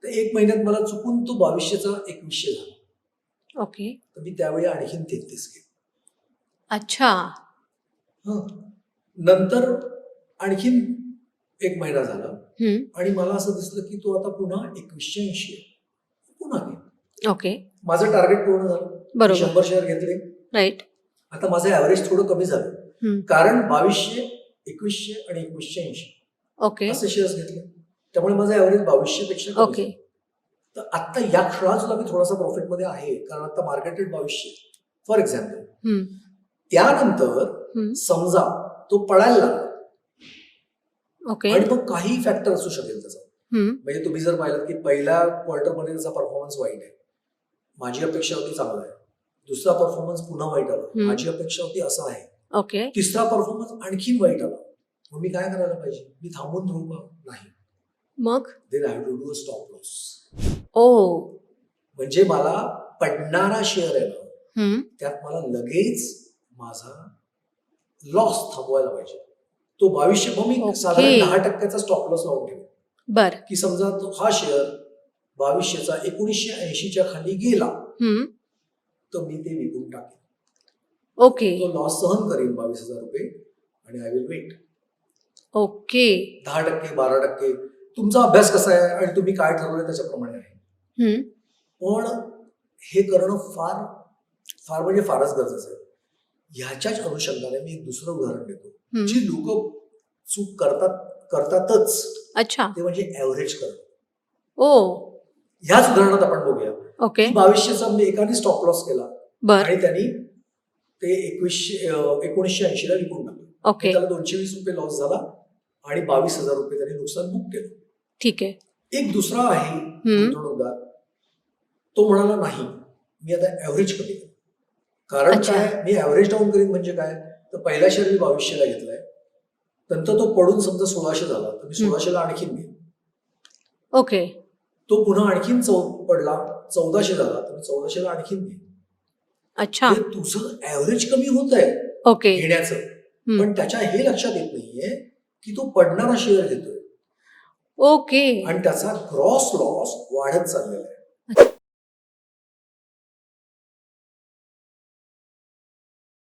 तर 1 महिन्यात मला चुकून तो 2200चा 2100 झाला. ओके. तर मी त्यावेळी आणखीन 33 केले. अच्छा. नंतर आणखीन 1 महिना झाला हम्म. आणि मला असं दिसलं की तो आता पुन्हा 2180 आहे. पुन्हा घे. ओके. माझं टार्गेट पूर्ण झालं. बरोबर. 100 शेअर घेतले. राईट. आता माझं ऍव्हरेज थोडं कमी झालं कारण 2200, 2100 आणि 2180 ओके. असे शेअर्स घेतले. त्यामुळे माझं ऍव्हरेज 2200 पेक्षा कमी ओके. झालं. तर आता या क्षणाला सुद्धा मी थोडासा प्रॉफिटमध्ये आहे कारण आता मार्केट रेट 2200 फॉर एक्झाम्पल. त्यानंतर समजा तो पडायला लागला ओके. आणि मग काही फॅक्टर असू शकेल त्याचा. म्हणजे तुम्ही जर पाहिलं की पहिल्या क्वार्टरमध्ये त्याचा परफॉर्मन्स वाईट आहे, माझी अपेक्षा होती चांगला आहे. दुसरा परफॉर्मन्स पुन्हा वाईट आला, माझी अपेक्षा होती असा आहे. ओके. तिसरा परफॉर्मन्स आणखीन वाईट आला. मग मी काय करायला पाहिजे? मी थांबून राहू का? नाही. मग then I have to do a stop loss. ओ. म्हणजे मला पडणारा शेअर आहे ना, त्यात मला लगेच माझा लॉस थांबवायला पाहिजे. तो 2200 मग मी साधारण 10% स्टॉप लॉस लावून ठेवतो. बर. की समजा तो हा शेअर 2200चा 1980च्या खाली गेला तर मी ते विकून टाकेन. ओके. तो लॉस सहन करेन 22,000 रुपये आणि आय विल वेट. ओके. 10%, 12%. तुमचा अभ्यास कसा आहे आणि तुम्ही काय ठरवलंय त्याच्याप्रमाणे आहे. पण हे करणं फार फार म्हणजे फारच गरजेचं आहे. ह्याच्याच अनुषंगाने मी एक दुसरं उदाहरण देतो. जी लोक चूक करतातच. अच्छा. ते म्हणजे ऍव्हरेज करणं. ओ. ह्याच उदाहरणात आपण बघूया. ओके. 2200चा मी एकाने स्टॉप लॉस केला बर. आणि त्यांनी ते 1980ला विकून टाकलं. ओके. त्याला 220 रुपये लॉस झाला आणि 22,000 रुपये त्यांनी नुकसान बुक केलं. ठीक आहे. एक दुसरा आहे गुंतवणूकदार, तो म्हणाला नाही मी आता ऍव्हरेज कमी करेन. कारण काय, मी ऍव्हरेज डाऊन करीन म्हणजे काय, तर पहिला शेअर मी 2200ला घेतलाय, नंतर तो पडून समजा 1600 झाला तर मी 1600ला आणखीन घेईन. ओके. तो पुन्हा आणखीन पडला 1400 झाला तर मी 1400ला आणखीन घेईन. अच्छा. तुझं ऍव्हरेज कमी होत आहे ओके घेण्याचं, पण त्याच्या हे लक्षात येत नाहीये की तो पडणारा शेअर घेतोय. ओके. आणि त्याचा ग्रॉस लॉस वाढत चाललेला आहे.